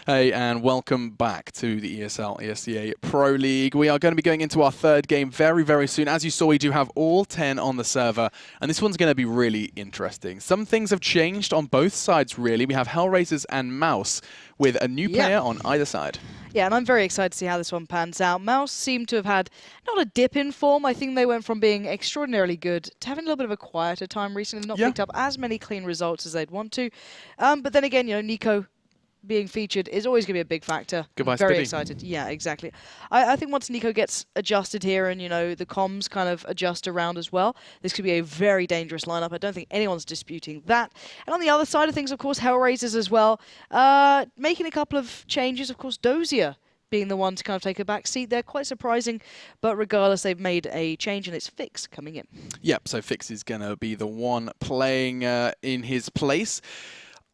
Hey, and welcome back to the ESL ESEA Pro League. We are going to be going into our third game very, very soon. As you saw, we do have all 10 on the server, and this one's going to be really interesting. Some things have changed on both sides, really. We have HellRaisers and Mouse with a new player on either side. Yeah, and I'm very excited to see how this one pans out. Mouse seem to have had not a dip in form. I think they went from being extraordinarily good to having a little bit of a quieter time recently, not picked up as many clean results as they'd want to. But then again, you know, Nico being featured is always going to be a big factor. Goodbye, I'm very Skibby. excited. Yeah, exactly. I think once Nico gets adjusted here and, you know, the comms kind of adjust around as well, this could be a very dangerous lineup. I don't think anyone's disputing that. And on the other side of things, of course, HellRaisers as well, making a couple of changes. Of course, Dozier being the one to kind of take a back seat there. Quite surprising, but regardless, they've made a change and it's Fix coming in. Yep, so Fix is going to be the one playing in his place.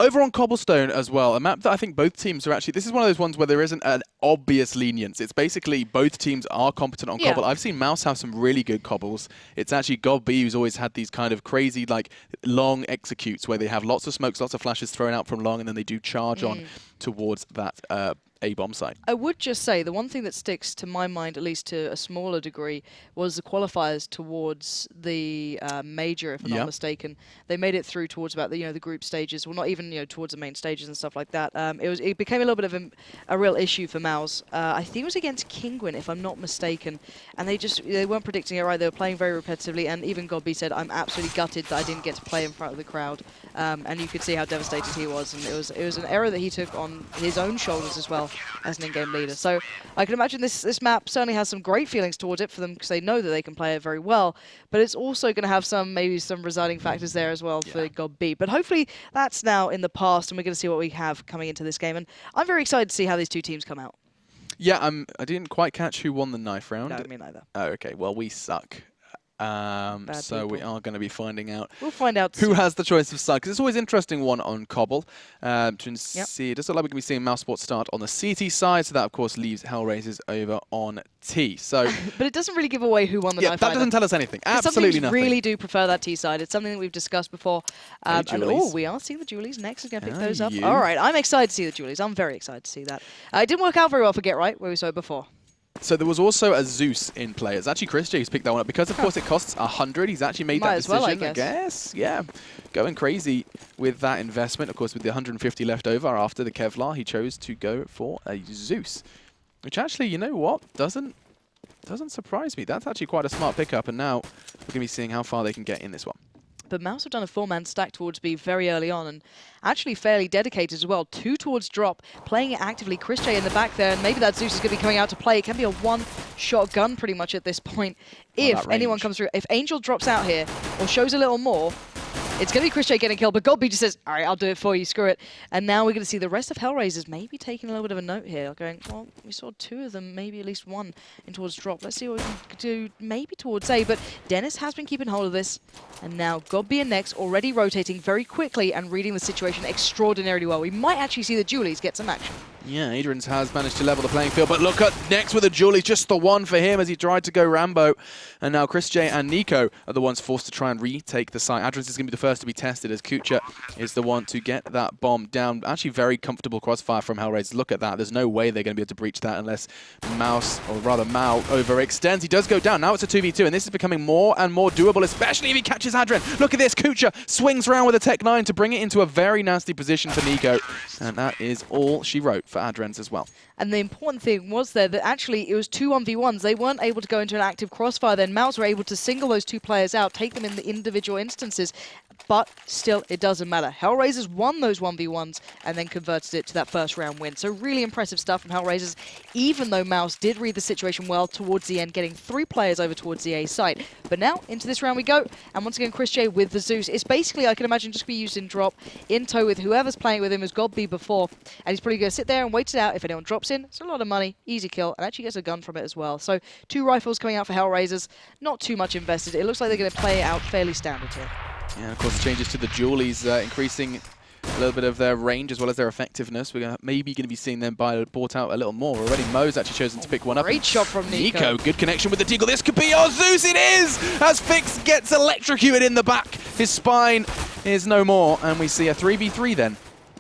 Over on Cobblestone as well, a map that I think both teams are actually... This is one of those ones where there isn't an obvious lenience. It's basically both teams are competent on Cobble. I've seen Mouse have some really good cobbles. It's actually Cbble who's always had these kind of crazy, like, long executes where they have lots of smokes, lots of flashes thrown out from long, and then they do charge on towards that A-bomb site. I would just say the one thing that sticks to my mind, at least to a smaller degree, was the qualifiers towards the major, if I'm not mistaken. They made it through towards about the the group stages, well, not even towards the main stages and stuff like that. It became a little bit of a real issue for Mouse. I think it was against Kingwin, if I'm not mistaken, and they weren't predicting it right. They were playing very repetitively, and even Cbble said, "I'm absolutely gutted that I didn't get to play in front of the crowd." And you could see how devastated he was, and it was an error that he took on his own shoulders as well as an in-game leader. So I can imagine this map certainly has some great feelings towards it for them because they know that they can play it very well, but it's also going to have maybe some residing factors there as well for Cbble. But hopefully that's now in the past and we're going to see what we have coming into this game, and I'm very excited to see how these two teams come out. Yeah, I didn't quite catch who won the knife round. No, me neither. Oh, okay, well, we suck. So we are going to be finding out. We'll find out who has the choice of side, because it's always an interesting one on Cobble. To see, it does look like we're going to be seeing mousesports start on the CT side, so that of course leaves HellRaisers over on T. So, but it doesn't really give away who won the knife. That doesn't tell us anything. Absolutely nothing. Really do prefer that T side. It's something that we've discussed before. And we are seeing the Julies next. We're going to pick those up. All right, I'm excited to see the Julies. I'm very excited to see that. It didn't work out very well for Get Right, where we saw it before. So there was also a Zeus in play. It's actually Chris J who's picked that one up because, of course, it costs 100. He's actually made that decision, I guess. Yeah, going crazy with that investment. Of course, with the 150 left over after the Kevlar, he chose to go for a Zeus, which actually, you know what, doesn't surprise me. That's actually quite a smart pickup, and now we're going to be seeing how far they can get in this one. But Mouse have done a 4-man stack towards B very early on, and actually fairly dedicated as well. 2 towards drop, playing it actively. Chris J in the back there, and maybe that Zeus is going to be coming out to play. It can be a one-shot gun pretty much at this point. If anyone comes through, if Angel drops out here or shows a little more, it's going to be Chris J getting killed, but Cbble just says, all right, I'll do it for you, screw it. And now we're going to see the rest of HellRaisers maybe taking a little bit of a note here, going, well, we saw 2 of them, maybe at least 1 in towards drop. Let's see what we can do maybe towards A, but Dennis has been keeping hold of this, and now Cbble and Nex already rotating very quickly and reading the situation extraordinarily well. We might actually see the Julies get some action. Yeah, Adrian's has managed to level the playing field, but look at Nex with a Julie, just the one for him as he tried to go Rambo. And now Chris J and Nico are the ones forced to try and retake the site. Adrian's is going to be the first to be tested as Kucha is the one to get that bomb down. Actually, very comfortable crossfire from HellRaisers. Look at that. There's no way they're going to be able to breach that unless Mouse, or rather Mao, overextends. He does go down. Now it's a 2v2, and this is becoming more and more doable, especially if he catches Adrian. Look at this. Kucha swings around with a Tech 9 to bring it into a very nasty position for Nico. And that is all she wrote for Adrian's as well. And the important thing was there that actually it was 2 1v1s. They weren't able to go into an active crossfire. Then Mouse were able to single those 2 players out, take them in the individual instances. But still, it doesn't matter. HellRaisers won those 1v1s and then converted it to that first round win. So really impressive stuff from HellRaisers, even though Mouse did read the situation well towards the end, getting 3 players over towards the A site. But now, into this round we go. And once again, Chris J with the Zeus. It's basically, I can imagine, just be used in drop, in tow with whoever's playing with him as Cbble before. And he's probably going to sit there and wait it out. If anyone drops in, it's a lot of money, easy kill, and actually gets a gun from it as well. So 2 rifles coming out for HellRaisers, not too much invested. It looks like they're going to play it out fairly standard here. Yeah, of course, changes to the Julies, increasing a little bit of their range as well as their effectiveness. We're maybe going to be seeing them bought out a little more already. Mo's actually chosen to pick one up. Great shot from Nico. Good connection with the Deagle. This could be our Zeus. It is! As Fix gets electrocuted in the back. His spine is no more. And we see a 3v3 then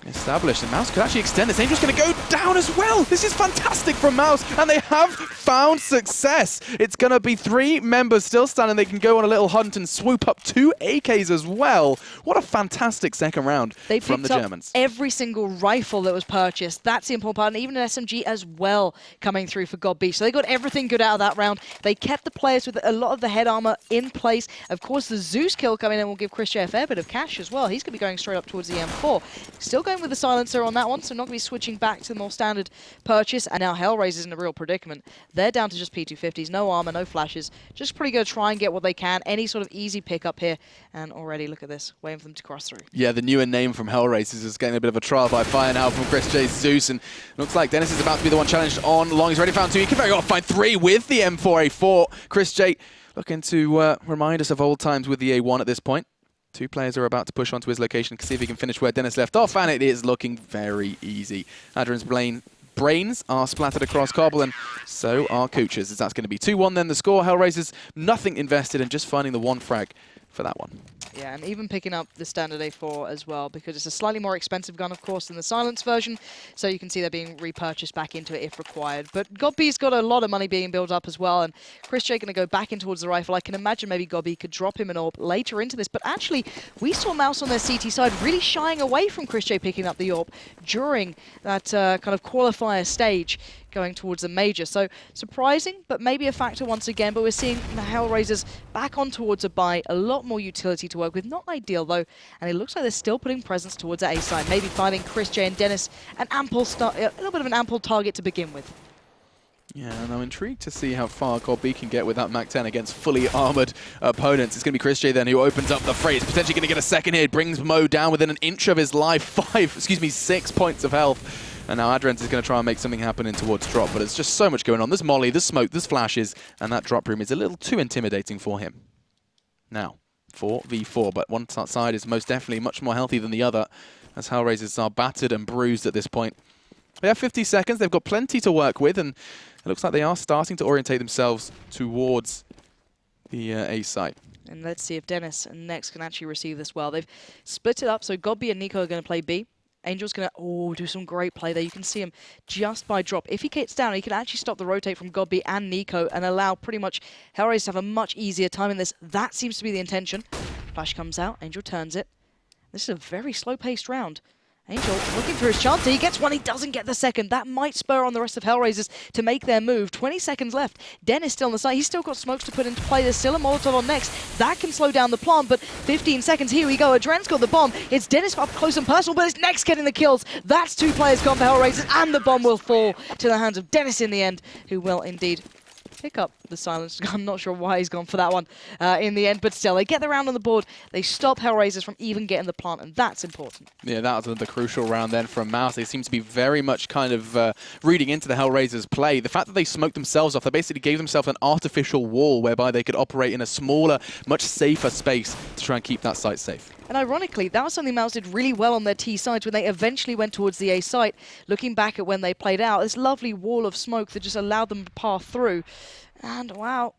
established, and Mouse could actually extend this. Angel's going to go down as well. This is fantastic from Mouse, and they have found success. It's going to be 3 members still standing. They can go on a little hunt and swoop up 2 AKs as well. What a fantastic second round from the Germans. Every single rifle that was purchased. That's the important part, and even an SMG as well coming through for God B. So they got everything good out of that round. They kept the players with a lot of the head armor in place. Of course, the Zeus kill coming in will give Chris J a fair bit of cash as well. He's going to be going straight up towards the M4. Still going with the silencer on that one, so not going to be switching back to the more standard purchase. And now HellRaisers in a real predicament. They're down to just P250s, no armor, no flashes. Just pretty going to try and get what they can. Any sort of easy pickup here. And already, look at this, waiting for them to cross through. Yeah, the newer name from HellRaisers is getting a bit of a trial by fire now from Chris J's Zeus. And looks like Dennis is about to be the one challenged on long. He's already found 2. He can very well find 3 with the M4A4. Chris J looking to remind us of old times with the A1 at this point. 2 players are about to push onto his location to see if he can finish where Dennis left off, and it is looking very easy. Adrian's brains are splattered across Cbble, and so are Kucha's, as that's going to be 2-1 then the score. HellRaisers, nothing invested, and just finding the 1 frag for that one. Yeah, and even picking up the standard A4 as well, because it's a slightly more expensive gun, of course, than the silence version, so you can see they're being repurchased back into it if required. But Godby's got a lot of money being built up as well, and Chris J going to go back in towards the rifle. I can imagine maybe Godby could drop him an AWP later into this, but actually, we saw Mouse on their CT side really shying away from Chris J picking up the AWP during that kind of qualifier stage, going towards the major. So surprising, but maybe a factor once again. But we're seeing the HellRaisers back on towards a buy, a lot more utility to work with. Not ideal though, and it looks like they're still putting presence towards the A side. Maybe finding Chris J and Dennis a little bit of an ample target to begin with. Yeah, and I'm intrigued to see how far Godby can get with that MAC-10 against fully armored opponents. It's going to be Chris J then who opens up the fray. He's potentially going to get a second hit. Brings Mo down within an inch of his life. 6 points of health. And now Adrens is going to try and make something happen in towards drop, but there's just so much going on. There's molly, there's smoke, there's flashes, and that drop room is a little too intimidating for him. Now, 4v4, but one side is most definitely much more healthy than the other, as HellRaisers are battered and bruised at this point. They have 50 seconds, they've got plenty to work with, and it looks like they are starting to orientate themselves towards the A site. And let's see if Dennis and Nex can actually receive this well. They've split it up, so Godby and Nico are going to play B. Angel's going to do some great play there. You can see him just by drop. If he gets down, he can actually stop the rotate from Godby and Nico and allow pretty much HellRaisers to have a much easier time in this. That seems to be the intention. Flash comes out. Angel turns it. This is a very slow-paced round. Angel looking for his chance. He gets one. He doesn't get the second. That might spur on the rest of HellRaisers to make their move. 20 seconds left. Dennis still on the side. He's still got smokes to put into play. There's still a Molotov on next. That can slow down the plant, but 15 seconds. Here we go. Adren's got the bomb. It's Dennis up close and personal, but it's Next getting the kills. That's 2 players gone for HellRaisers, and the bomb will fall to the hands of Dennis in the end, who will indeed pick up the silence. I'm not sure why he's gone for that one in the end, but still, they get the round on the board. They stop HellRaisers from even getting the plant, and that's important. Yeah, that was the crucial round then from Mouse. They seem to be very much kind of reading into the HellRaisers play. The fact that they smoked themselves off, they basically gave themselves an artificial wall whereby they could operate in a smaller, much safer space to try and keep that site safe. And ironically, that was something Mouse did really well on their T sides when they eventually went towards the A site. Looking back at when they played out, this lovely wall of smoke that just allowed them to pass through. And wow,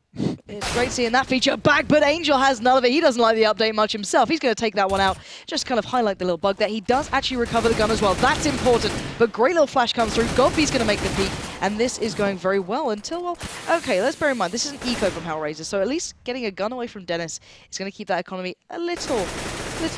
it's great seeing that feature back, but Angel has none of it. He doesn't like the update much himself. He's going to take that one out, just kind of highlight the little bug there. He does actually recover the gun as well. That's important, but great little flash comes through. Godby's going to make the peak, and this is going very well until, well, okay, let's bear in mind, this is an eco from HellRaisers, so at least getting a gun away from Dennis is going to keep that economy a little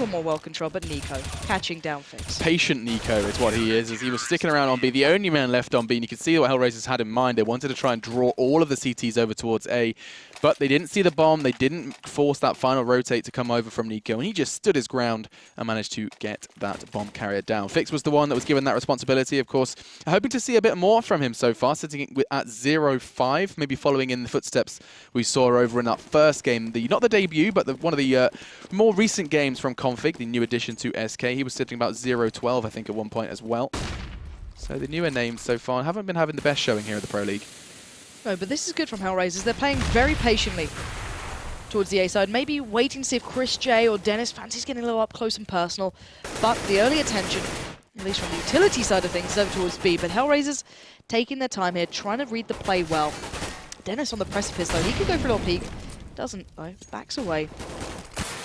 more well-controlled, but Nico catching down Fix. Patient Nico is what he is, as he was sticking around on B, the only man left on B, and you can see what HellRaisers had in mind. They wanted to try and draw all of the CTs over towards A, but they didn't see the bomb. They didn't force that final rotate to come over from Nico, and he just stood his ground and managed to get that bomb carrier down. Fix was the one that was given that responsibility, of course. Hoping to see a bit more from him so far, sitting at 0-5, maybe following in the footsteps we saw over in that first game. Not the debut, but one of the more recent games from Config, the new addition to SK. He was sitting about 0-12, I think, at one point as well. So the newer names so far haven't been having the best showing here at the Pro League. No, but this is good from HellRaisers. They're playing very patiently towards the A side, maybe waiting to see if Chris J or Dennis fancies getting a little up close and personal. But the early attention, at least from the utility side of things, is over towards B. But HellRaisers taking their time here, trying to read the play well. Dennis on the precipice, though. He could go for a little peek. Doesn't, though. Backs away.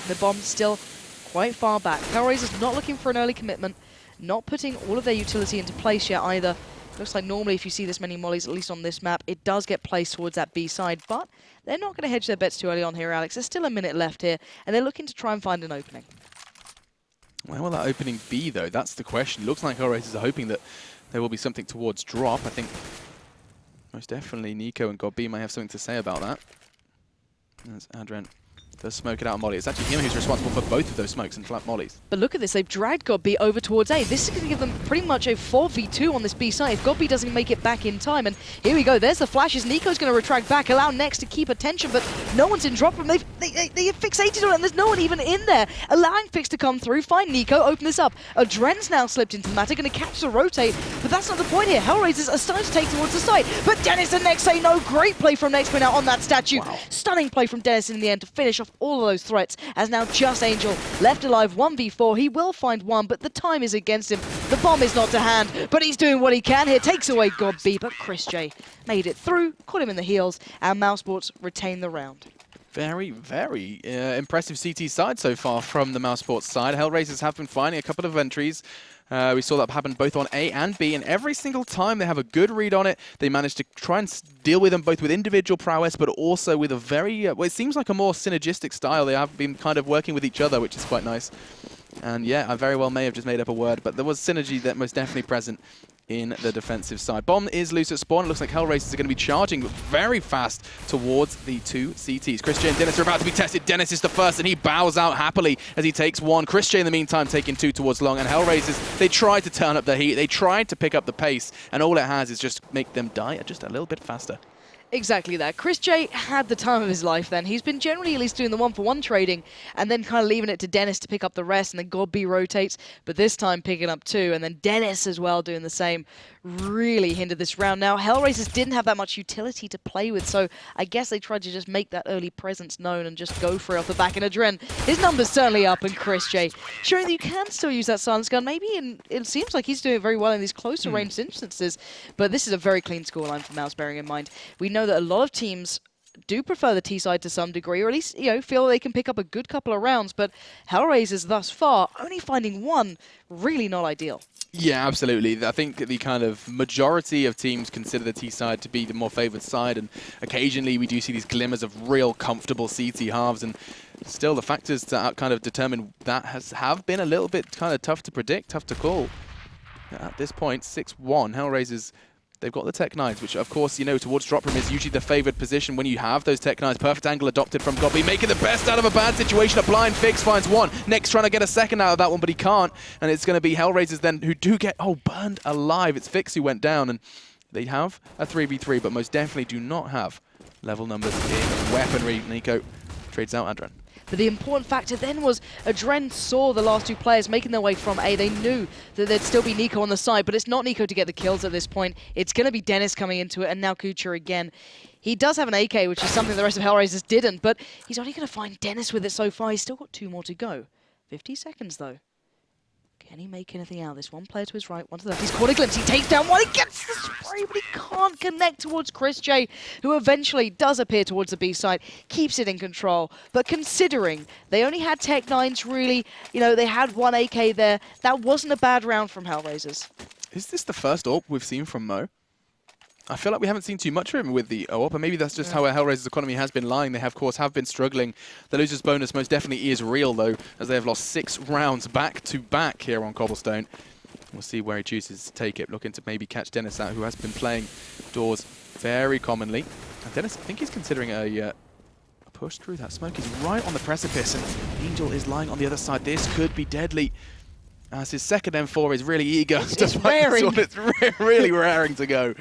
The bomb's still quite far back. HellRaisers not looking for an early commitment. not putting all of their utility into place yet either. Looks like normally if you see this many mollies, at least on this map, it does get placed towards that B side, but they're not going to hedge their bets too early on here, Alex. There's still a minute left here, and they're looking to try and find an opening. Where will that opening be, though? That's the question. Looks like HellRaisers are hoping that there will be something towards drop. I think most definitely Nico and Godb may have something to say about that. As Adren does smoke it out on Molly. It's actually him who's responsible for both of those smokes and flat mollies. But look at this, they've dragged Godb over towards A. This is going to give them pretty much a 4v2 on this B side if Godb doesn't make it back in time. And here we go, there's the flashes. Nico's going to retract back, allow Next to keep attention, but no one's in drop room. They fixated on it, and there's no one even in there. Allowing Fix to come through, find Nico, open this up. Adren's now slipped into the matter, going to catch the rotate, but that's not the point here. HellRaisers are starting to take towards the side, but Dennis and Next say no. Great play from Next point out on that statue. Wow. Stunning play from Dennis in the end to finish off all of those threats. As now just Angel left alive 1v4. He will find one, but the time is against him. The bomb is not to hand, but he's doing what he can here. Takes away Godb, but Chris J made it through, caught him in the heels, and mousesports retain the round. Very, very impressive CT side so far from the mousesports side. HellRaisers have been finding a couple of entries. We saw that happen both on A and B, and every single time they have a good read on it. They manage to try and deal with them both with individual prowess, but also with a very, well, it seems like a more synergistic style. They have been kind of working with each other, which is quite nice. And yeah, I very well may have just made up a word, but there was synergy that most definitely present in the defensive side. Bomb is loose at spawn. It looks like HellRaisers are going to be charging very fast towards the two CTs. Chris J and Dennis are about to be tested. Dennis is the first, and he bows out happily as he takes one. Chris J, in the meantime, taking two towards long. And HellRaisers, they tried to turn up the heat. They tried to pick up the pace, and all it has is just make them die just a little bit faster. Exactly that. Chris J had the time of his life then. He's been generally at least doing the one-for-one trading and then kind of leaving it to Dennis to pick up the rest, and then Godb rotates, but this time picking up two, and then Dennis as well doing the same. Really hindered this round. Now, HellRaisers didn't have that much utility to play with, so I guess they tried to just make that early presence known and just go for it off the back. And Adren, his number's certainly up, and Chris J showing that you can still use that silence gun. Maybe it seems like he's doing very well in these closer range instances, but this is a very clean scoreline for Mouse, bearing in mind. We know that a lot of teams do prefer the T side to some degree, or at least, you know, feel they can pick up a good couple of rounds, but HellRaisers thus far only finding one, really not ideal. Yeah, absolutely. I think the kind of majority of teams consider the T side to be the more favoured side, and occasionally we do see these glimmers of real comfortable CT halves, and still the factors that kind of determine that have been a little bit kind of tough to predict, tough to call. At this point, 6-1, HellRaisers, they've got the Tech 9s, which of course, you know, towards drop room is usually the favoured position when you have those Tech 9s. Perfect angle adopted from Godb, making the best out of a bad situation. A blind Fix finds one. Next trying to get a second out of that one, but he can't. And it's going to be HellRaisers then who do get, burned alive. It's Fix who went down, and they have a 3v3, but most definitely do not have level numbers in weaponry. Nico trades out Adren. But the important factor then was Adren saw the last two players making their way from A. They knew that there'd still be Nico on the side, but it's not Nico to get the kills at this point. It's going to be Dennis coming into it, and now Kucha again. He does have an AK, which is something the rest of HellRaisers didn't, but he's only going to find Dennis with it so far. He's still got 2 more to go. 50 seconds, though. Can he make anything out of this? One player to his right, one to the left. He's caught a glimpse. He takes down one. He gets the spray, but he can't connect towards Chris J, who eventually does appear towards the B side, keeps it in control. But considering they only had Tech 9s, really, you know, they had one AK there, that wasn't a bad round from HellRaisers. Is this the first AWP we've seen from Mo? I feel like we haven't seen too much of him with the AWP, and maybe that's just how HellRaisers' economy has been lying. They, of course, have been struggling. The loser's bonus most definitely is real, though, as they have lost 6 rounds back-to-back here on Cobblestone. We'll see where he chooses to take it. Looking to maybe catch Dennis out, who has been playing doors very commonly. And Dennis, I think he's considering a push through that smoke. He's right on the precipice, and Angel is lying on the other side. This could be deadly, as his second M4 is really eager. It's raring. It's really raring to go.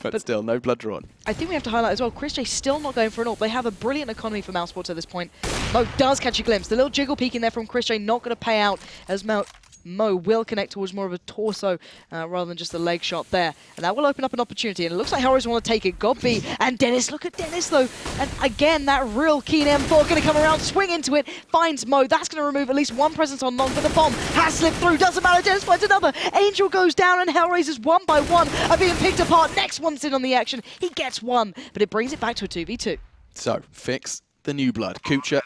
But still, no blood drawn. I think we have to highlight as well, Chris J still not going for an AWP. They have a brilliant economy for mousesports at this point. Mo does catch a glimpse. The little jiggle peek in there from Chris J not going to pay out, as Mo will connect towards more of a torso rather than just a leg shot there. And that will open up an opportunity. And it looks like HellRaisers want to take it. Godb and Dennis. Look at Dennis, though. And again, that real keen M4 going to come around, swing into it, finds Mo. That's going to remove at least one presence on long, but the bomb has slipped through. Doesn't matter. Dennis finds another. Angel goes down, and HellRaisers one by one are being picked apart. Next one's in on the action. He gets one, but it brings it back to a 2v2. So, Fix the new blood. Kucha,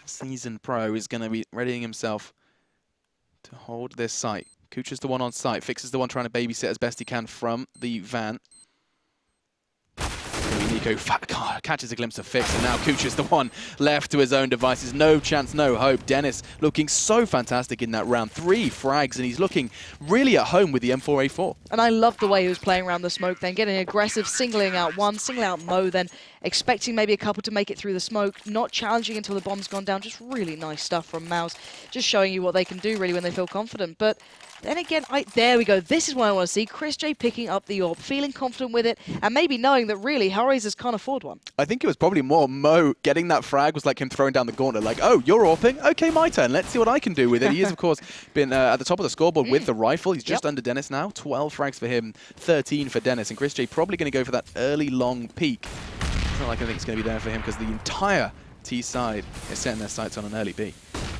seasoned pro, is going to be readying himself to hold this site. Kucha's the one on site. Fix is the one trying to babysit as best he can from the van. Nico catches a glimpse of Fix, and now Kucha's the one left to his own devices. No chance, no hope. Dennis looking so fantastic in that round. 3 frags, and he's looking really at home with the M4A4. And I love the way he was playing around the smoke, then getting aggressive, singling out one, singling out Mo, then expecting maybe a couple to make it through the smoke, not challenging until the bomb's gone down. Just really nice stuff from Mouse, just showing you what they can do really when they feel confident. But then again, there we go. This is what I want to see. Chris J picking up the AWP, feeling confident with it, and maybe knowing that really HellRaisers can't afford one. I think it was probably more Mo getting that frag was like him throwing down the gauntlet, like, oh, you're AWPing? Okay, my turn. Let's see what I can do with it. He has, of course, been at the top of the scoreboard with the rifle. He's just under Dennis now. 12 frags for him, 13 for Dennis. And Chris J probably going to go for that early long peak. It's not like I think it's going to be there for him because the entire T side is setting their sights on an early B.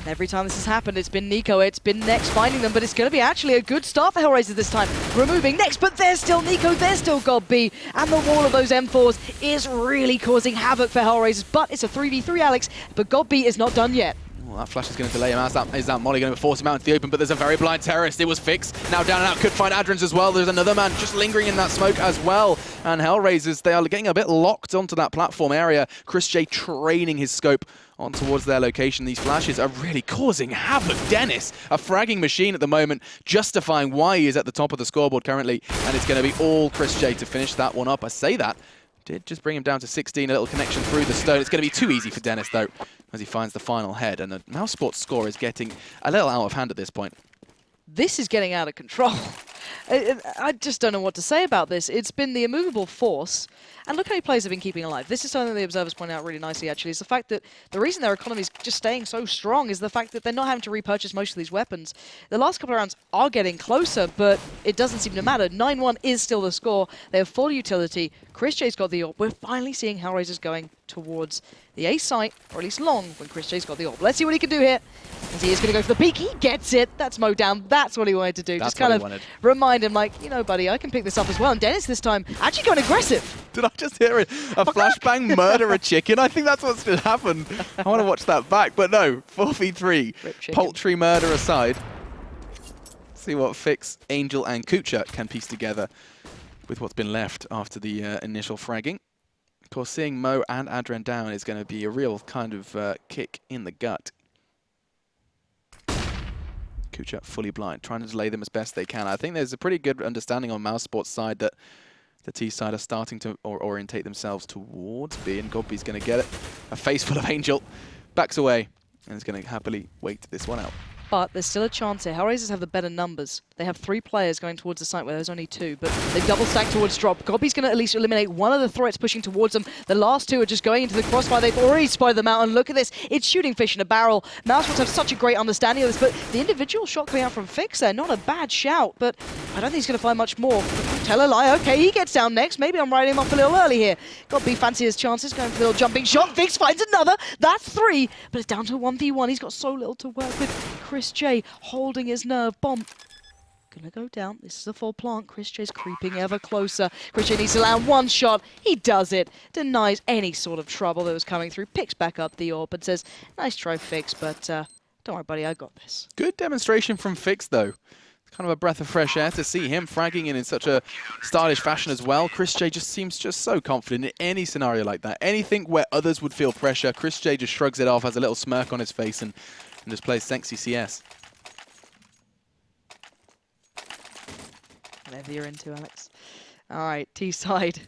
Every time this has happened, it's been Nico, it's been Next finding them, but it's going to be actually a good start for HellRaisers this time. Removing Next, but there's still Nico, there's still Godb, and the wall of those M4s is really causing havoc for HellRaisers, but it's a 3v3, Alex, but Godb is not done yet. Well, that flash is going to delay him. Is that Molly going to force him out into the open? But there's a very blind terrorist. It was Fix. Now down and out. Could find Adrens as well. There's another man just lingering in that smoke as well. And HellRaisers, they are getting a bit locked onto that platform area. Chris J training his scope on towards their location. These flashes are really causing havoc. Dennis, a fragging machine at the moment, justifying why he is at the top of the scoreboard currently. And it's going to be all Chris J to finish that one up. I say that. Did just bring him down to 16, a little connection through the stone. It's going to be too easy for Dennis, though, as he finds the final head. And the mousesports score is getting a little out of hand at this point. This is getting out of control. I just don't know what to say about this. It's been the immovable force, and look how many players have been keeping alive. This is something the observers point out really nicely, actually, is the fact that the reason their economy is just staying so strong is the fact that they're not having to repurchase most of these weapons. The last couple of rounds are getting closer, but it doesn't seem to matter. 9-1 is still the score. They have full utility. Chris J's got the AWP. We're finally seeing HellRaisers going towards the A site, or at least long, when Chris J's got the AWP. Let's see what he can do here. As he is going to go for the peak. He gets it. That's Mo down. That's what he wanted to do. That's just kind of remind him, like, you know, buddy, I can pick this up as well. And Dennis this time actually going aggressive. Did I just hear it? A flashbang murder a chicken? I think that's what's going to happen. I want to watch that back. But no, 4v3. Poultry murder aside. See what Fix, Angel, and Kucha can piece together with what's been left after the initial fragging. Of course, seeing Mo and Adren down is going to be a real kind of kick in the gut. Kucha fully blind, trying to delay them as best they can. I think there's a pretty good understanding on mousesports side that the T side are starting to orientate themselves towards B, and Godby's going to get it. A face full of Angel, backs away, and is going to happily wait this one out. But there's still a chance here. HellRaisers have the better numbers. They have 3 players going towards the site where there's only 2, but they double stack towards drop. Godby's going to at least eliminate one of the threats pushing towards them. The last 2 are just going into the crossfire. They've already spotted them out, and look at this. It's shooting fish in a barrel. mousesports have such a great understanding of this, but the individual shot coming out from Fix there, not a bad shout, but I don't think he's going to find much more. Tell a lie. Okay, he gets down next. Maybe I'm writing him off a little early here. Godby fancy his chances, going for the little jumping shot. Fix finds another. That's 3, but it's down to 1v1. He's got so little to work with. Chris J holding his nerve. Bomb gonna go down. This is a full plant. Chris J's creeping ever closer. Chris J needs to land one shot. He does it. Denies any sort of trouble that was coming through. Picks back up the AWP and says, nice try, Fix, but don't worry, buddy, I got this. Good demonstration from Fix, though. It's kind of a breath of fresh air to see him fragging in such a stylish fashion as well. Chris J just seems just so confident in any scenario like that. Anything where others would feel pressure, Chris J just shrugs it off, has a little smirk on his face, and just plays sexy CS. Whatever you're into, Alex. All right, T side.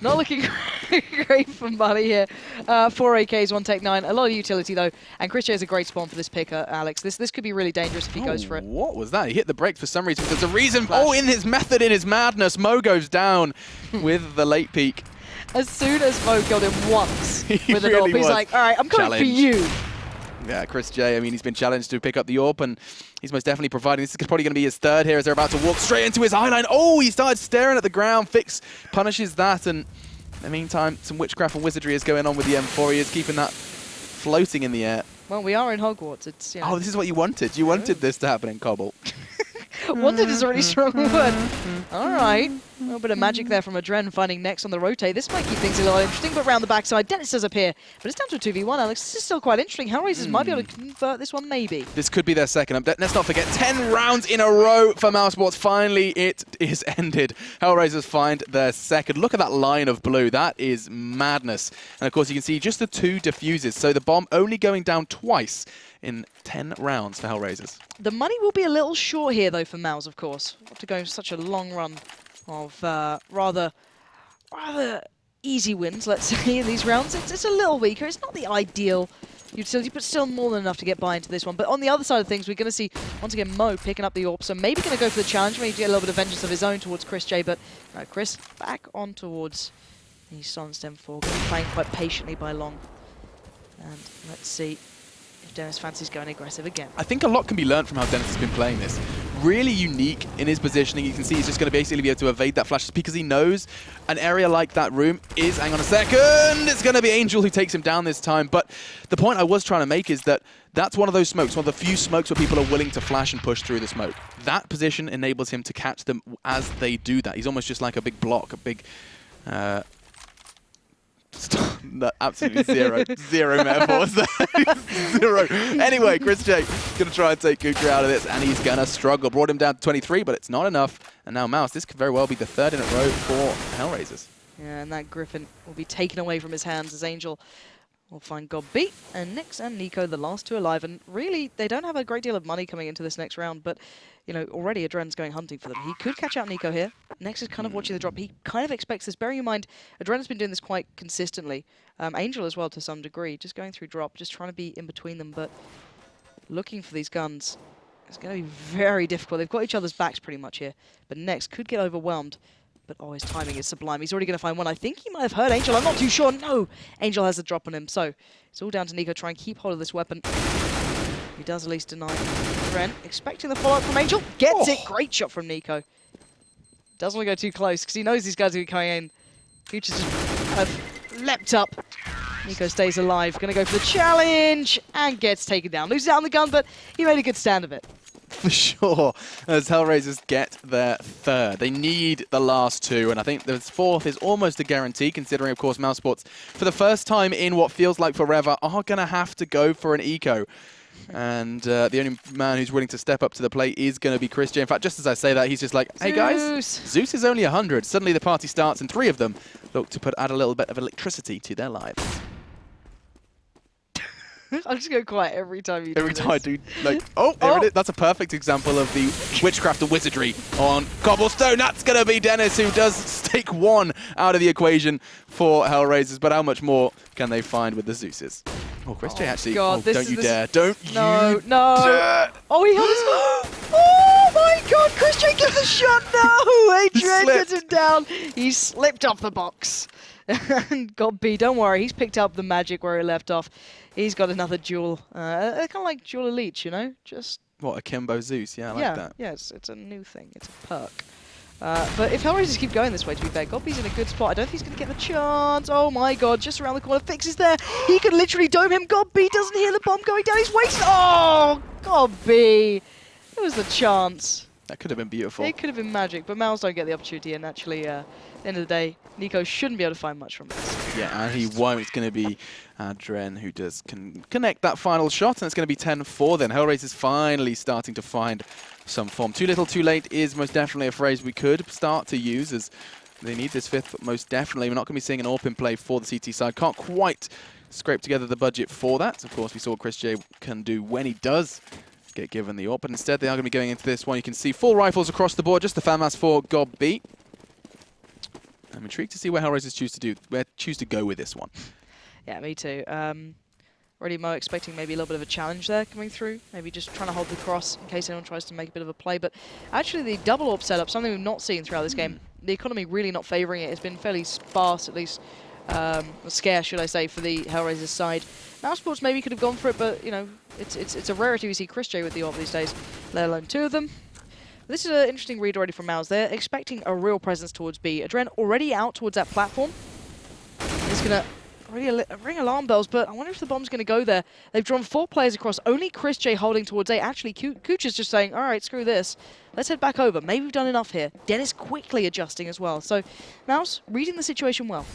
Not looking great from Buddy here. 4 AKs, 1 Tech 9. A lot of utility, though. And Chris J is a great spawn for this picker, Alex. This could be really dangerous if he goes for it. What was that? He hit the brakes for some reason. There's a reason. Flash. Oh, in his method, in his madness, Mo goes down with the late peak. As soon as Mo killed him once with an really AWP, he's like, all right, I'm coming for you. Yeah, Chris J, I mean, he's been challenged to pick up the AWP, and he's most definitely providing. This is probably going to be his 3rd here as they're about to walk straight into his eyeline. Oh, he started staring at the ground. Fix punishes that, and in the meantime, some witchcraft and wizardry is going on with the M4. He is keeping that floating in the air. Well, we are in Hogwarts. It's, you know. Oh, this is what you wanted. You wanted this to happen in Cbble. Wanted is a really strong word. All right. A little bit of magic there from Adren finding next on the rotate. This might keep things a little interesting, but round the backside, Dennis does appear. But it's down to a 2v1, Alex. This is still quite interesting. HellRaisers might be able to convert this one, maybe. This could be their second. Let's not forget, 10 rounds in a row for mousesports. Finally, it is ended. HellRaisers find their second. Look at that line of blue. That is madness. And of course, you can see just the 2 diffuses. So the bomb only going down twice in 10 rounds for HellRaisers. The money will be a little short here, though, for Mouse, of course. After going such a long run of rather easy wins, let's say, in these rounds. It's a little weaker. It's not the ideal utility, but still more than enough to get by into this one. But on the other side of things, we're going to see, once again, Mo picking up the AWP. So maybe going to go for the challenge, maybe get a little bit of vengeance of his own towards Chris J. But Chris back on towards the Sonstem 4, going to be playing quite patiently by long. And let's see if Dennis fancies going aggressive again. I think a lot can be learned from how Dennis has been playing this. Really unique in his positioning. You can see he's just going to basically be able to evade that flash because he knows an area like that room is, hang on a second, it's going to be Angel who takes him down this time. But the point I was trying to make is that that's one of those smokes, one of the few smokes where people are willing to flash and push through the smoke. That position enables him to catch them as they do that. He's almost just like a big block, a big... No, absolutely zero metaphors there. Zero. Anyway, Chris J going to try and take Kuka out of this, and he's going to struggle. Brought him down to 23, but it's not enough. And now Mouse, this could very well be the 3rd in a row for HellRaisers. Yeah, and that Griffin will be taken away from his hands as Angel will find Gobby and Nix and Nico, the last 2 alive. And really, they don't have a great deal of money coming into this next round, but you know, already Adren's going hunting for them. He could catch out Nico here. Nex is kind of watching the drop. He kind of expects this. Bearing in mind, Adren's been doing this quite consistently. Angel as well to some degree, just going through drop, just trying to be in between them, but looking for these guns. It's going to be very difficult. They've got each other's backs pretty much here, but Nex could get overwhelmed. But oh, his timing is sublime. He's already going to find one. I think he might have heard Angel. I'm not too sure. No, Angel has the drop on him. So it's all down to Nico. Try and keep hold of this weapon. He does at least deny Ren. Expecting the follow-up from Angel. Gets it. Great shot from Nico. Doesn't want to go too close because he knows these guys are coming in. Futures just have leapt up. Nico stays alive. Going to go for the challenge and gets taken down. Loses out on the gun, but he made a good stand of it. For sure, as HellRaisers get their 3rd. They need the last 2, and I think the 4th is almost a guarantee, considering, of course, mousesports, for the first time in what feels like forever, are going to have to go for an eco. And the only man who's willing to step up to the plate is going to be Chris J. In fact, just as I say that, he's just like, hey guys, Zeus is only 100. Suddenly the party starts, and 3 of them look to add a little bit of electricity to their lives. I'm just going quiet every time you do Every time I do, like, oh, there it is. That's a perfect example of the witchcraft and wizardry on Cobblestone. That's going to be Dennis, who does take 1 out of the equation for HellRaisers. But how much more can they find with the Zeuses? Oh, Chris J actually, God, don't you dare. Don't you no. dare. Oh, he held his... Oh, my God, Chris J gives a shot. No, Adrian gets him down. He slipped off the box. And got B. Don't worry, he's picked up the magic where he left off. He's got another duel, kind of like dual elite, you know? Just what, Akimbo Zeus? Yeah, I like that. Yeah, it's a new thing. It's a perk. But if HellRaisers keep going this way, to be fair, Godby's in a good spot. I don't think he's going to get the chance. Oh my God, just around the corner. Fix is there. He could literally dome him. Godby doesn't hear the bomb going down. He's wasted. Oh, Godby. It was the chance. That could have been beautiful. It could have been magic, but Mouse don't get the opportunity, and actually, at the end of the day, Nico shouldn't be able to find much from this. Yeah, and he won't. It's going to be Adren who does connect that final shot, and it's going to be 10-4 then. HellRaisers finally starting to find some form. Too little, too late is most definitely a phrase we could start to use, as they need this 5th most definitely. We're not going to be seeing an AWP in play for the CT side. Can't quite scrape together the budget for that. Of course, we saw what Chris J can do when he does get given the AWP, but instead they are going to be going into this one. You can see 4 rifles across the board, just the FAMAS for Gobby. I'm intrigued to see where HellRaisers choose to go with this one. Yeah, me too. Already Mo expecting maybe a little bit of a challenge there coming through. Maybe just trying to hold the cross in case anyone tries to make a bit of a play. But actually the double AWP setup, something we've not seen throughout this game. The economy really not favouring it. It's been fairly sparse, at least scarce, should I say, for the HellRaisers side. mousesports maybe could have gone for it, but you know, it's a rarity we see Chris J with the AWP these days, let alone 2 of them. This is an interesting read already from Mouse. They're expecting a real presence towards B. Adren already out towards that platform. He's gonna... really ring alarm bells, but I wonder if the bomb's going to go there. They've drawn 4 players across, only Chris J holding towards A. Actually, Cooch is just saying, all right, screw this. Let's head back over. Maybe we've done enough here. Dennis quickly adjusting as well. So, Mouse, reading the situation well.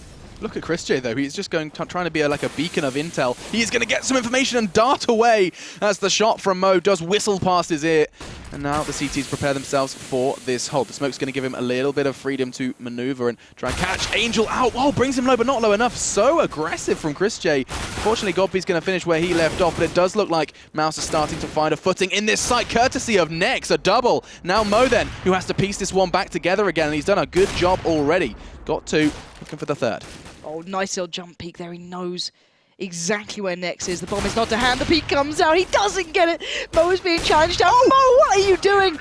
Look at Chris J, though. He's just trying to be like a beacon of intel. He's going to get some information and dart away as the shot from Mo does whistle past his ear. And now the CTs prepare themselves for this hold. The smoke's going to give him a little bit of freedom to maneuver and try and catch Angel out. Oh, brings him low, but not low enough. So aggressive from Chris J. Fortunately, Godby's going to finish where he left off, but it does look like Mouse is starting to find a footing in this site, courtesy of Nex, a double. Now Mo then, who has to piece this one back together again, and he's done a good job already. Got 2, looking for the 3rd. Oh, nice little jump peek there. He knows exactly where Nex is. The bomb is not to hand. The peek comes out. He doesn't get it. Mo is being challenged out. Mo, what are you doing?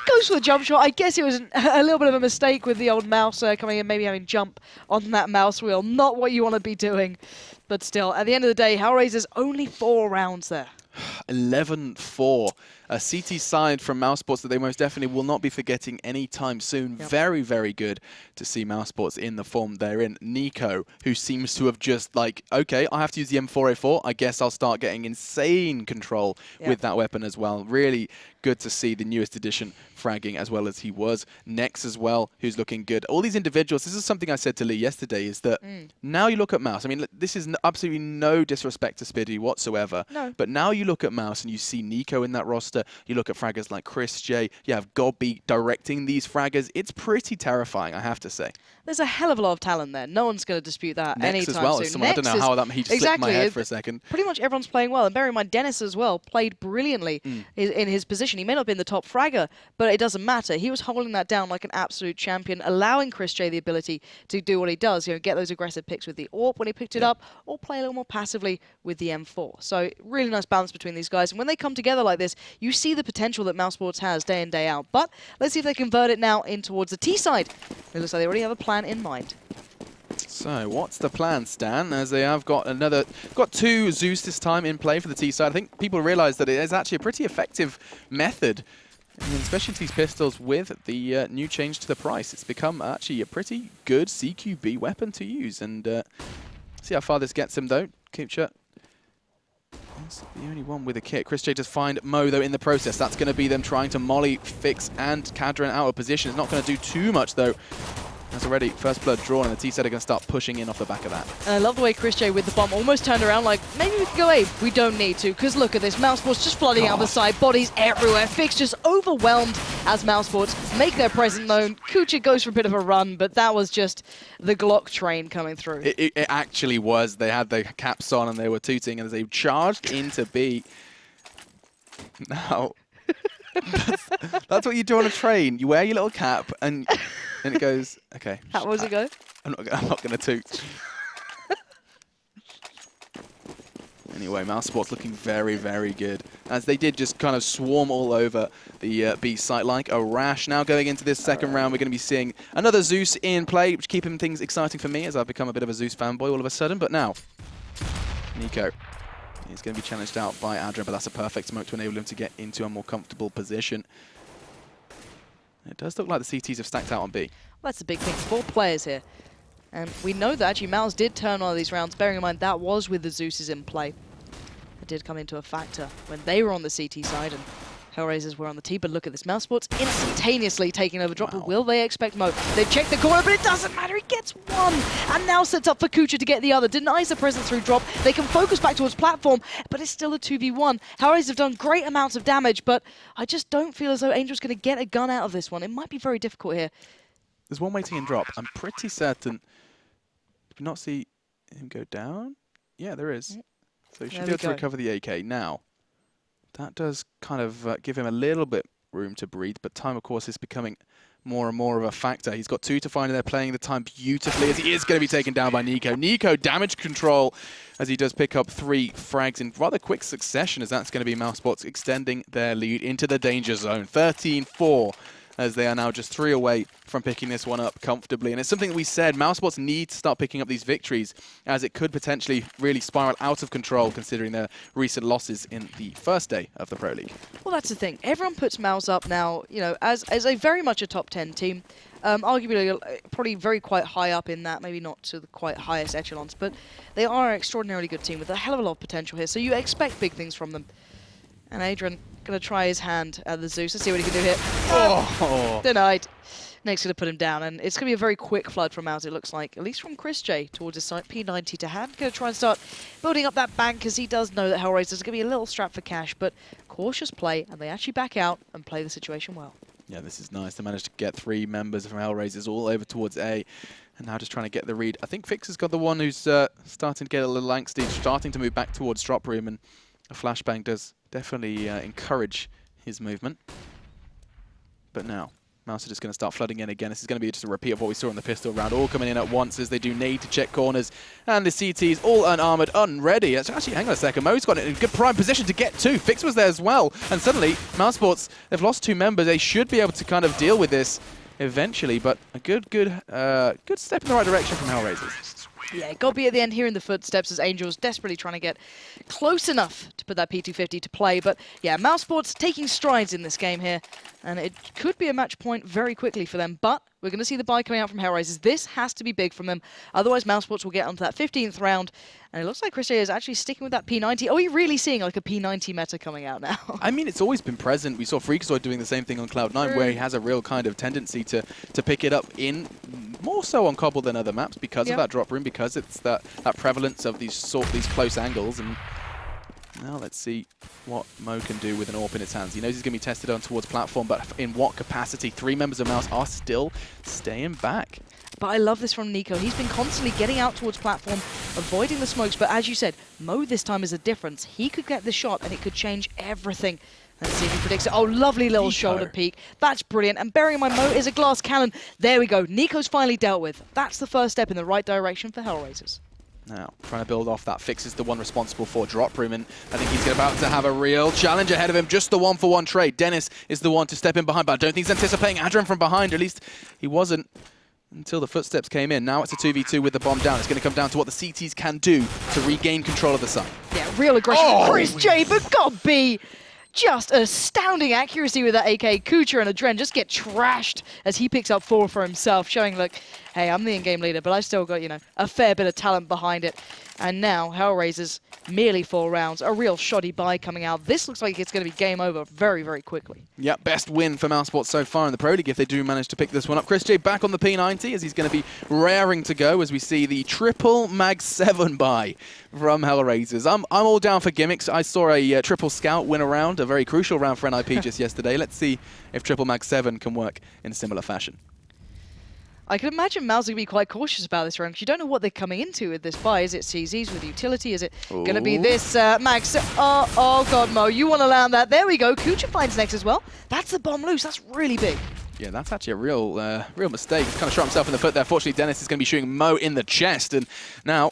Goes for the jump shot. I guess it was a little bit of a mistake with the old mouse coming in, maybe having jump on that mouse wheel. Not what you want to be doing. But still, at the end of the day, HellRaisers only 4 rounds there. 11-4. A CT side from mousesports that they most definitely will not be forgetting anytime soon. Yep. Very, very good to see mousesports in the form they're in. Nico, who seems to have just like, okay, I have to use the M4A4. I guess I'll start getting insane control with that weapon as well. Really good to see the newest edition fragging as well as he was. Nex as well, who's looking good. All these individuals, this is something I said to Lee yesterday, is that now you look at Mouse. I mean, this is absolutely no disrespect to Spiddy whatsoever. No. But now you look at Mouse and you see Nico in that roster. You look at fraggers like Chris J. You have Godby directing these fraggers. It's pretty terrifying, I have to say. There's a hell of a lot of talent there. No one's going to dispute that Nex anytime as well. soon. I don't know how that he just slipped my head for a second. Pretty much everyone's playing well. And bear in mind, Dennis as well played brilliantly in his position. He may not have been the top fragger, but it doesn't matter. He was holding that down like an absolute champion, allowing Chris J the ability to do what he does, get those aggressive picks with the AWP when he picked it up, or play a little more passively with the M4. So really nice balance between these guys. And when they come together like this, you see the potential that mousesports has day in, day out. But let's see if they convert it now in towards the T side. It looks like they already have a plan in mind. So what's the plan, Stan? As they have got 2 Zeus this time in play for the T side. I think people realize that it is actually a pretty effective method. And then specialties pistols with the new change to the price. It's become actually a pretty good CQB weapon to use. And see how far this gets him, though. Kucha is the only one with a kit. Chris J does find Mo, though, in the process. That's going to be them trying to molly, fix, and Cadron out of position. It's not going to do too much, though. That's already first blood drawn, and the T-set are going to start pushing in off the back of that. And I love the way Chris J with the bomb almost turned around like, maybe we can go A. We don't need to, because look at this. mousesports just flooding out the side, bodies everywhere. Fix just overwhelmed as mousesports make their presence known. Kucha goes for a bit of a run, but that was just the Glock train coming through. It actually was. They had their caps on, and they were tooting, and as they charged into B. Now, that's what you do on a train. You wear your little cap, and it goes, okay. How was it go? I'm not going to toot. Anyway, mousesports looking very, very good. As they did just kind of swarm all over the B site like a rash. Now going into this second round, we're going to be seeing another Zeus in play, which keeping things exciting for me as I've become a bit of a Zeus fanboy all of a sudden. But now, Nico. He's going to be challenged out by Adrian, but that's a perfect smoke to enable him to get into a more comfortable position. It does look like the CTs have stacked out on B. Well, that's the big thing. 4 players here. And we know that actually Mouse did turn one of these rounds, bearing in mind that was with the Zeus's in play. It did come into a factor when they were on the CT side and HellRaisers were on the T, but look at this. mousesports instantaneously taking over drop. But will they expect Mo? They've checked the corner, but it doesn't matter. He gets one. And now sets up for Kucha to get the other. Denies the presence through drop. They can focus back towards platform, but it's still a 2v1. HellRaisers have done great amounts of damage, but I just don't feel as though Angel's going to get a gun out of this one. It might be very difficult here. There's one waiting in drop. I'm pretty certain. Did you not see him go down? Yeah, there is. So he should be able to recover the AK now. That does kind of give him a little bit room to breathe, but time, of course, is becoming more and more of a factor. He's got 2 to find, and they're playing the time beautifully as he is going to be taken down by Nico. Nico, damage control, as he does pick up 3 frags in rather quick succession, as that's going to be mousesports extending their lead into the danger zone. 13-4 as they are now just 3 away from picking this one up comfortably. And it's something that we said, mousesports need to start picking up these victories, as it could potentially really spiral out of control considering their recent losses in the first day of the Pro League. Well, that's the thing. Everyone puts Mouse up now, you know, as a very much a top 10 team. Arguably, probably very quite high up in that, maybe not to the quite highest echelons, but they are an extraordinarily good team with a hell of a lot of potential here, so you expect big things from them. And Adrian going to try his hand at the Zeus. Let's see what he can do here. Oh! Denied. Nate's going to put him down, and it's going to be a very quick flood from Mouse, it looks like, at least from Chris J towards his side. P90 to hand. Going to try and start building up that bank, because he does know that HellRaisers is going to be a little strapped for cash, but cautious play, and they actually back out and play the situation well. Yeah, this is nice. They managed to get 3 members from HellRaisers all over towards A, and now just trying to get the read. I think Fix has got the one who's starting to get a little angsty, starting to move back towards drop room, and a flashbang does definitely encourage his movement. But now, Mouse are just going to start flooding in again. This is going to be just a repeat of what we saw in the pistol round, all coming in at once as they do need to check corners. And the CT's all unarmored, unready. Actually, hang on a second. Mo's got it in a good prime position to get 2. Fix was there as well. And suddenly, mousesports, they've lost 2 members. They should be able to kind of deal with this eventually, but a good step in the right direction from HellRaisers. Yeah, Gobby at the end hearing the footsteps as Angel's desperately trying to get close enough to put that P250 to play. But yeah, mousesports taking strides in this game here, and it could be a match point very quickly for them. But we're going to see the buy coming out from HellRaisers. This has to be big from them, otherwise mousesports will get onto that 15th round. And it looks like Chris J is actually sticking with that P90. Are we really seeing like a P90 meta coming out now? I mean, it's always been present. We saw Freakazoid doing the same thing on Cloud9, where he has a real kind of tendency to pick it up in more so on Cobble than other maps because of that drop room, because it's that prevalence of these close angles. And now let's see what Mo can do with an AWP in its hands. He knows he's going to be tested on towards platform, but in what capacity? 3 members of Mouse are still staying back. But I love this from Nico. He's been constantly getting out towards platform, avoiding the smokes. But as you said, Mo this time is a difference. He could get the shot and it could change everything. Let's see if he predicts it. Oh, lovely little shoulder peek. That's brilliant. And bearing in mind, Mo is a glass cannon. There we go. Nico's finally dealt with. That's the first step in the right direction for HellRaisers. Now, trying to build off that. Fix is the one responsible for drop room, and I think he's about to have a real challenge ahead of him. Just the 1-for-1 trade. Dennis is the one to step in behind, but I don't think he's anticipating Adrian from behind. At least he wasn't until the footsteps came in. Now it's a 2v2 with the bomb down. It's going to come down to what the CTs can do to regain control of the site. Yeah, real aggression from Chris J, but Gobby! Just astounding accuracy with that AK. Kucha and Adren just get trashed as he picks up 4 for himself, showing, look, hey, I'm the in-game leader, but I still got, you know, a fair bit of talent behind it. And now, HellRaisers, merely 4 rounds, a real shoddy buy coming out. This looks like it's going to be game over very, very quickly. Yeah, best win for mousesports so far in the Pro League if they do manage to pick this one up. Chris J back on the P90 as he's going to be raring to go as we see the triple Mag 7 buy from HellRaisers. I'm all down for gimmicks. I saw a triple scout win a round, a very crucial round for NIP just yesterday. Let's see if triple Mag 7 can work in a similar fashion. I can imagine Mouse going to be quite cautious about this round because you don't know what they're coming into with this buy. Is it CZs with utility? Is it going to be this Max? Oh God, Mo, you want to land that. There we go. Kucha finds next as well. That's the bomb loose. That's really big. Yeah, that's actually a real mistake. He's kind of shot himself in the foot there. Fortunately, Dennis is going to be shooting Mo in the chest. And now,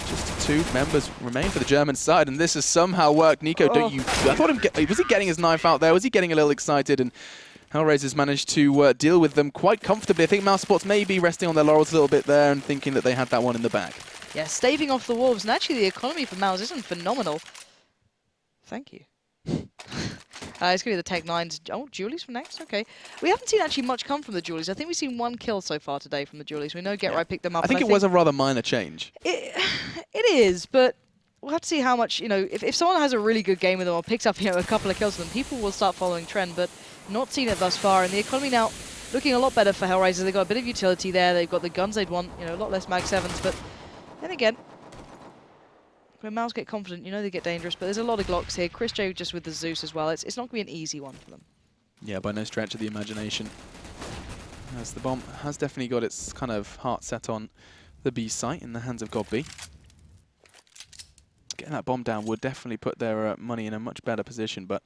just 2 members remain for the German side. And this has somehow worked. Nico, don't you... I thought was he getting his knife out there? Was he getting a little excited? And HellRaisers managed to deal with them quite comfortably. I think mousesports may be resting on their laurels a little bit there and thinking that they had that one in the bag. Yeah, staving off the wolves. And actually, the economy for Mouse isn't phenomenal. Thank you. It's going to be the Tech 9s. Oh, Julies from next? Okay. We haven't seen actually much come from the Julies. I think we've seen 1 kill so far today from the Julies. We know Get Right picked them up. I think it was a rather minor change. It is, but we'll have to see how much, you know, if someone has a really good game with them or picks up, you know, a couple of kills with them, people will start following trend, but not seen it thus far. And the economy now looking a lot better for HellRaisers. They've got a bit of utility there. They've got the guns they'd want, you know, a lot less Mag 7s, but then again, when Mouse get confident, you know they get dangerous, but there's a lot of Glocks here. Chris J just with the Zeus as well. It's not going to be an easy one for them. Yeah, by no stretch of the imagination. As the bomb has definitely got its kind of heart set on the B site in the hands of Gobby. Getting that bomb down would definitely put their money in a much better position, but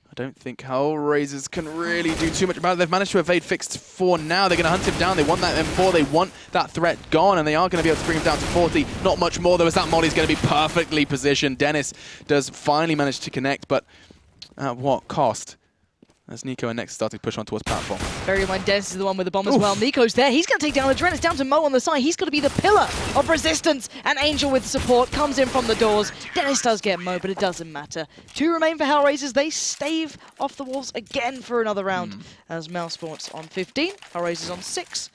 I don't think HellRaisers can really do too much about it. They've managed to evade Fixed for now. They're going to hunt him down. They want that M4. They want that threat gone, and they are going to be able to bring him down to 40. Not much more, though, as that molly's going to be perfectly positioned. Dennis does finally manage to connect, but at what cost? as Nico and Nex starting to push on towards platform. Bear in mind, Dennis is the one with the bomb as well. Nico's there. He's going to take down Adren. It's down to Mo on the side. He's going to be the pillar of resistance. And Angel with support comes in from the doors. Dennis does get Mo, but it doesn't matter. 2 remain for HellRaisers. They stave off the walls again for another round. As mousesports on 15, HellRaisers on 6.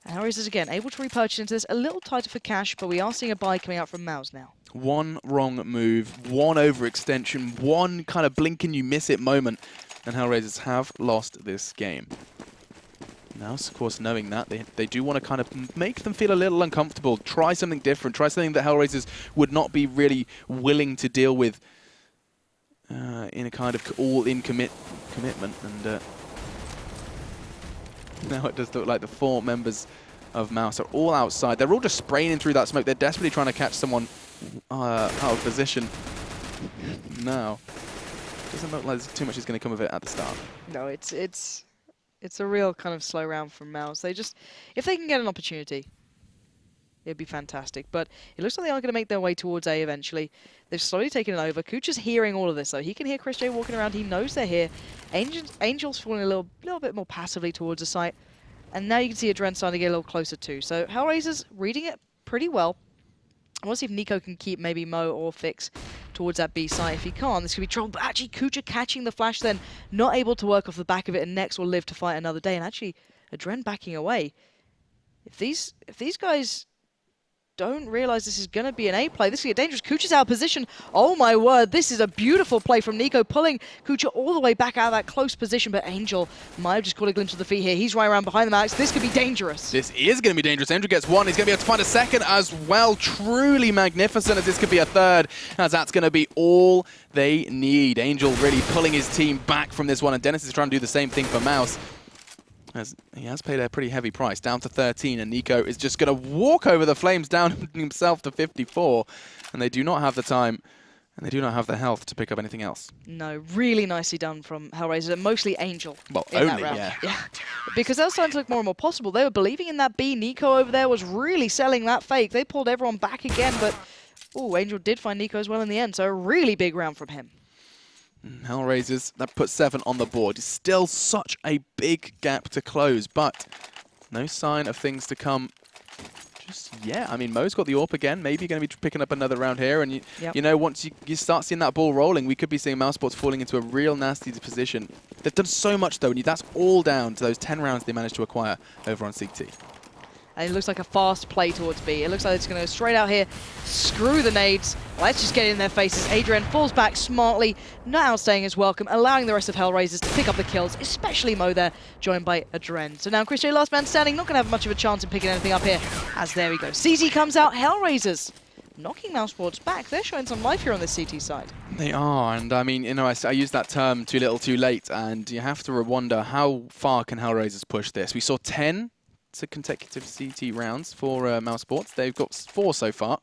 And HellRaisers again able to repurchase into this. A little tighter for cash, but we are seeing a buy coming out from Mouse now. One wrong move, one overextension, one kind of blink and you miss it moment. And HellRaisers have lost this game. Now, of course, knowing that, they do want to kind of make them feel a little uncomfortable, try something different, try something that HellRaisers would not be really willing to deal with in a kind of all-in commitment. And now it does look like the 4 members of Mouse are all outside. They're all just spraying through that smoke. They're desperately trying to catch someone out of position now. Doesn't look like too much is going to come of it at the start. No, it's a real kind of slow round from Mouse. They just, if they can get an opportunity, it'd be fantastic. But it looks like they are going to make their way towards A eventually. They've slowly taken it over. Kucha's hearing all of this, though. He can hear Chris J walking around. He knows they're here. Angel's falling a little bit more passively towards the site. And now you can see Adren starting to get a little closer too. So HellRaisers reading it pretty well. I want to see if Nico can keep maybe Mo or Fix towards that B site. If he can't, this could be trouble. But actually, Kucha catching the flash then, not able to work off the back of it, and Nex will live to fight another day. And actually, Adren backing away. If these guys don't realize this is going to be an A play, this could get dangerous. Kucha's out of position. Oh my word, this is a beautiful play from Nico, pulling Kucha all the way back out of that close position, but Angel might have just caught a glimpse of the feet here. He's right around behind the Alex. This could be dangerous. This is going to be dangerous. Angel gets 1. He's going to be able to find a 2nd as well. Truly magnificent as this could be a 3rd, as that's going to be all they need. Angel really pulling his team back from this one, and Dennis is trying to do the same thing for Mouse. As he has paid a pretty heavy price, down to 13, and Nico is just going to walk over the flames, down himself to 54, and they do not have the time, and they do not have the health to pick up anything else. No, really nicely done from HellRaisers, and mostly Angel. Well, in only, that round. yeah. Because that was starting to look more and more possible. They were believing in that B. Nico over there was really selling that fake. They pulled everyone back again, but Angel did find Nico as well in the end, so a really big round from him. HellRaisers, that puts 7 on the board. It's still such a big gap to close, but no sign of things to come just yet. I mean, Mo's got the AWP again. Maybe going to be picking up another round here. And, you know, once you start seeing that ball rolling, we could be seeing mousesports falling into a real nasty position. They've done so much, though, and that's all down to those 10 rounds they managed to acquire over on CT. And it looks like a fast play towards B. It looks like it's going to go straight out here. Screw the nades. Let's just get in their faces. Adrian falls back smartly, not outstaying his welcome, allowing the rest of HellRaisers to pick up the kills, especially Mo there, joined by Adren. So now Chris J, last man standing, not going to have much of a chance in picking anything up here, as there we go. CT comes out, HellRaisers knocking mousesports back. They're showing some life here on this CT side. They are, and I mean, you know, I use that term too little too late, and you have to wonder how far can HellRaisers push this. We saw 10 consecutive CT rounds for mousesports. They've got 4 so far.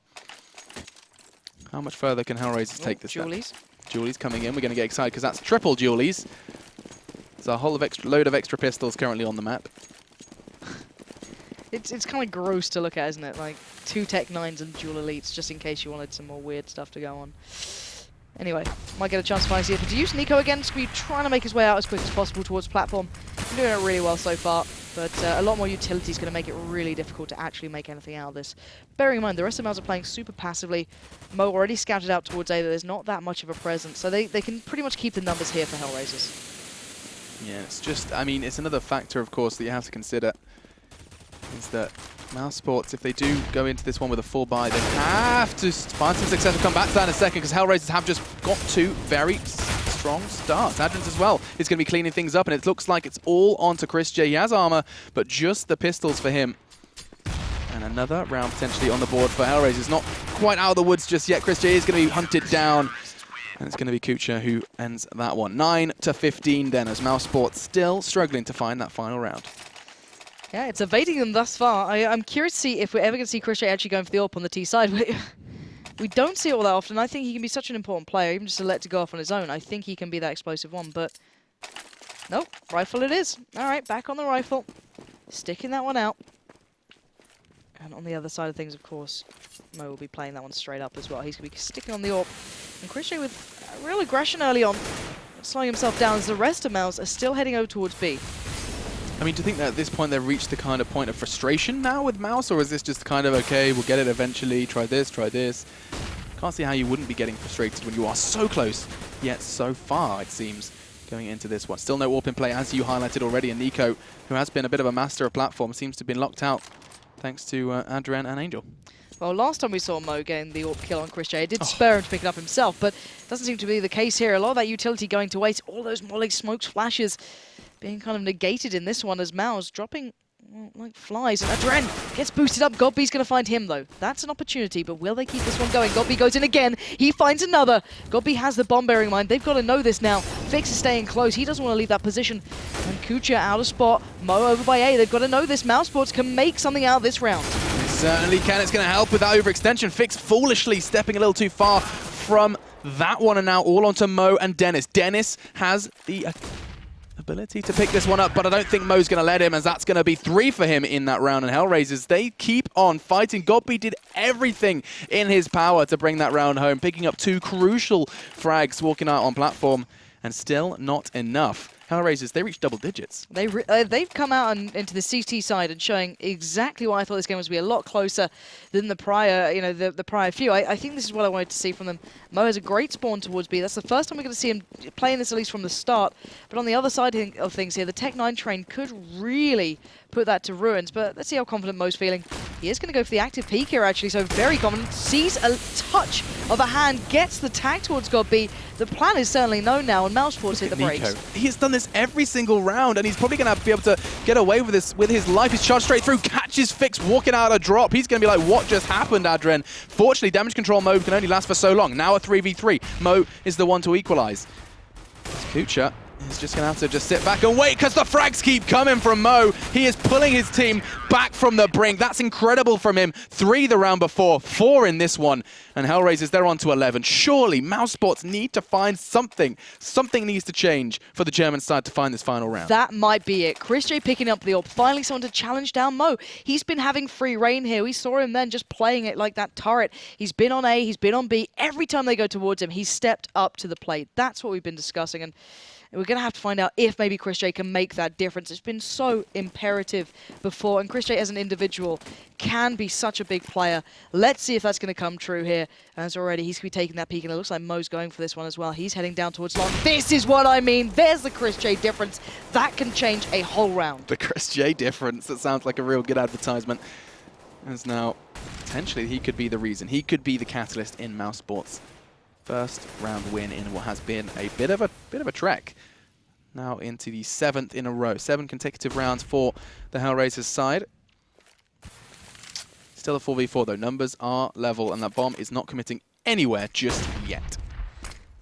How much further can HellRaisers take this? Julies. Julies coming in. We're going to get excited because that's triple Julies. There's a whole load of extra pistols currently on the map. It's kind of gross to look at, isn't it? Like 2 Tech 9s and Dual Elites, just in case you wanted some more weird stuff to go on. Anyway, might get a chance to finally see it. But to use Nico again, just be trying to make his way out as quick as possible towards platform. He's doing it really well so far, but a lot more utility is going to make it really difficult to actually make anything out of this. Bearing in mind, the rest of the Mouse are playing super passively. Mo already scouted out towards A that there's not that much of a presence, so they can pretty much keep the numbers here for HellRaisers. Yeah, it's just, I mean, it's another factor, of course, that you have to consider, is that mousesports, if they do go into this one with a full buy, they have to find some success. We'll come back to that in a second, because HellRaisers have just got 2 very strong starts. Adrens as well is going to be cleaning things up, and it looks like it's all onto Chris J. He has armor, but just the pistols for him. And another round potentially on the board for HellRaisers. Not quite out of the woods just yet. Chris J. is going to be hunted down, and it's going to be Kucha who ends that one. 9-15 then, as mousesports still struggling to find that final round. Yeah, it's evading them thus far. I'm curious to see if we're ever going to see Chris J actually going for the AWP on the T side. We don't see it all that often. I think he can be such an important player, even just to let it go off on his own. I think he can be that explosive one, but nope, rifle it is. All right, back on the rifle. Sticking that one out. And on the other side of things, of course, Mo will be playing that one straight up as well. He's going to be sticking on the AWP. And Chris J with real aggression early on. slowing himself down as the rest of Mouse are still heading over towards B. I mean, do you think that at this point they've reached the kind of point of frustration now with Mouse, or is this just kind of, okay, we'll get it eventually, try this, try this? Can't see how you wouldn't be getting frustrated when you are so close, yet so far, it seems, going into this one. Still no AWP in play, as you highlighted already, and Nico, who has been a bit of a master of platform, seems to have been locked out thanks to Adrian and Angel. Well, last time we saw Mo getting the AWP kill on Chris J, it did spare him to pick it up himself, but doesn't seem to be the case here. A lot of that utility going to waste, all those molly smokes, flashes being kind of negated in this one as Mao's dropping like flies. And Adren gets boosted up. Godby's going to find him, though. That's an opportunity, but will they keep this one going? Godby goes in again. He finds another. Godby has the bomb bearing mind. They've got to know this now. Fix is staying close. He doesn't want to leave that position. And Kucha out of spot. Mo over by A. They've got to know this. mousesports can make something out of this round. They certainly can. It's going to help with that overextension. Fix foolishly stepping a little too far from that one, and now all onto Mo and Dennis. Dennis has the ability to pick this one up, but I don't think Mo's going to let him, as that's going to be 3 for him in that round. And HellRaisers, they keep on fighting. Godby did everything in his power to bring that round home, picking up 2 crucial frags, walking out on platform, and still not enough. HellRaisers, they reached double digits. They've come out into the CT side and showing exactly why I thought this game was going to be a lot closer than the prior, the prior few. I think this is what I wanted to see from them. Mo has a great spawn towards B. That's the first time we're going to see him playing this, at least from the start. But on the other side of things here, the Tech-9 train could really put that to ruins. But let's see how confident Mo's feeling. He is going to go for the active peek here, actually, so very confident. Sees a touch of a hand, gets the tag towards Godby. The plan is certainly known now, and mousesports hit the brakes. He has done this every single round, and he's probably going to be able to get away with this with his life. He's charged straight through, catches Fix walking out a drop. He's going to be like, what just happened, Adren? Fortunately, damage control mode can only last for so long. Now a 3v3. Mo is the one to equalize. Kucha is just going to have to just sit back and wait, because the frags keep coming from Mo. He is pulling his team back from the brink. That's incredible from him. 3 the round before, 4 in this one. And HellRaisers, they're on to 11. Surely mousesports need to find something. Something needs to change for the German side to find this final round. That might be it. Chris J picking up the AWP. Finally someone to challenge down Mo. He's been having free reign here. We saw him then just playing it like that turret. He's been on A, he's been on B. Every time they go towards him, he's stepped up to the plate. That's what we've been discussing. And we're going to have to find out if maybe Chris J can make that difference. It's been so imperative before, and Chris J as an individual can be such a big player. Let's see if that's going to come true here. As already, he's going to be taking that peek, and it looks like Mo's going for this one as well. He's heading down towards long. This is what I mean. There's the Chris J difference. That can change a whole round. The Chris J difference. That sounds like a real good advertisement. As now, potentially, he could be the reason. He could be the catalyst in mousesports. First round win in what has been a bit of a trek. Now into the 7th in a row. 7 consecutive rounds for the HellRaisers side. Still a 4v4 though. Numbers are level, and that bomb is not committing anywhere just yet.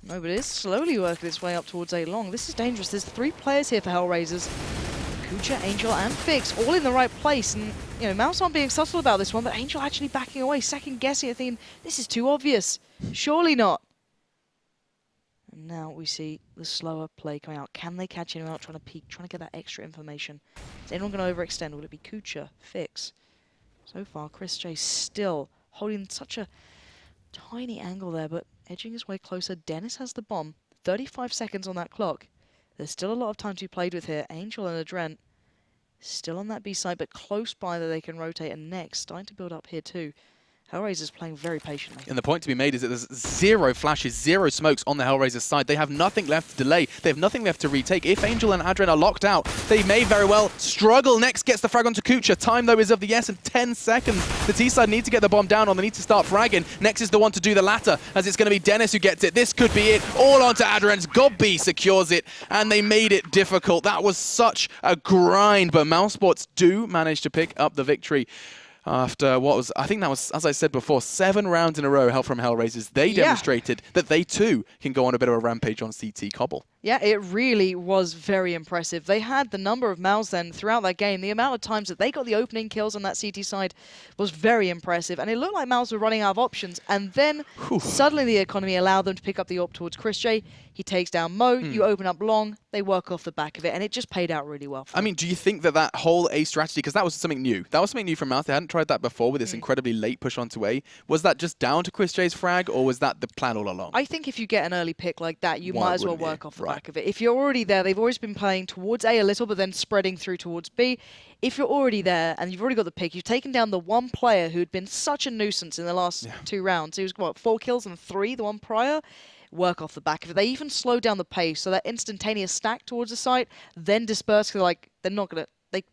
No, but it is slowly working its way up towards A long. This is dangerous. There's 3 players here for HellRaisers. Kucha, Angel, and Fix, all in the right place. And, Mouse aren't being subtle about this one, but Angel actually backing away, second-guessing it, thinking, this is too obvious. Surely not. And now we see the slower play coming out. Can they catch anyone out trying to peek, trying to get that extra information? Is anyone going to overextend? Will it be Kucha, Fix? So far, Chris J still holding such a tiny angle there, but edging his way closer. Dennis has the bomb. 35 seconds on that clock. There's still a lot of time to be played with here. Angel and Adrent still on that B side, but close by that they can rotate. And next, starting to build up here too. HellRaisers playing very patiently. And the point to be made is that there's 0 flashes, 0 smokes on the HellRaisers side. They have nothing left to delay. They have nothing left to retake. If Angel and Adren are locked out, they may very well struggle. Next gets the frag onto Kucha. Time, though, is of the essence. 10 seconds. The T-side need to get the bomb down, or they need to start fragging. Next is the one to do the latter, as it's going to be Dennis who gets it. This could be it. All onto Adren's. Godby secures it, and they made it difficult. That was such a grind, but mousesports do manage to pick up the victory. After what was, I think that was, as I said before, 7 rounds in a row from HellRaisers. They demonstrated that they too can go on a bit of a rampage on CT Cbble. Yeah, it really was very impressive. They had the number of Mouse then throughout that game. The amount of times that they got the opening kills on that CT side was very impressive. And it looked like Mouse were running out of options. And then suddenly the economy allowed them to pick up the AWP towards Chris J. He takes down Mo. You open up long. They work off the back of it. And it just paid out really well for them. I mean, do you think that that whole A strategy, because that was something new. That was something new from Mouse. They hadn't tried that before with this incredibly late push onto A. Was that just down to Chris J's frag, or was that the plan all along? I think if you get an early pick like that, you might as well work off the back back of it. If you're already there, they've always been playing towards A a little, but then spreading through towards B. If you're already there and you've already got the pick, you've taken down the one player who'd been such a nuisance in the last 2 rounds. He was, what, 4 kills and 3 the one prior? Work off the back of it. They even slow down the pace, so that instantaneous stack towards the site, then disperse, because they're not going to...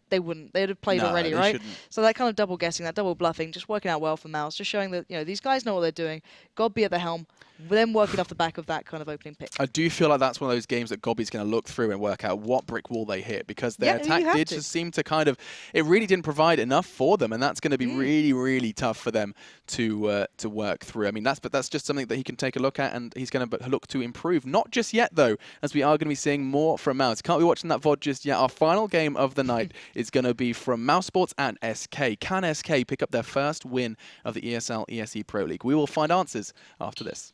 They wouldn't. They'd have played already, right? Shouldn't. So that kind of double guessing, that double bluffing, just working out well for Mouse, just showing that these guys know what they're doing. Godby at the helm, then working off the back of that kind of opening pick. I do feel like that's one of those games that Gobby's going to look through and work out what brick wall they hit, because their attack did just seem to kind of, it really didn't provide enough for them, and that's going to be really, really tough for them to work through. I mean, that's just something that he can take a look at, and he's going to look to improve. Not just yet, though, as we are going to be seeing more from Mouse. Can't be watching that VOD just yet. Our final game of the night is going to be from mousesports and SK. Can SK pick up their first win of the ESL ESEA Pro League? We will find answers after this.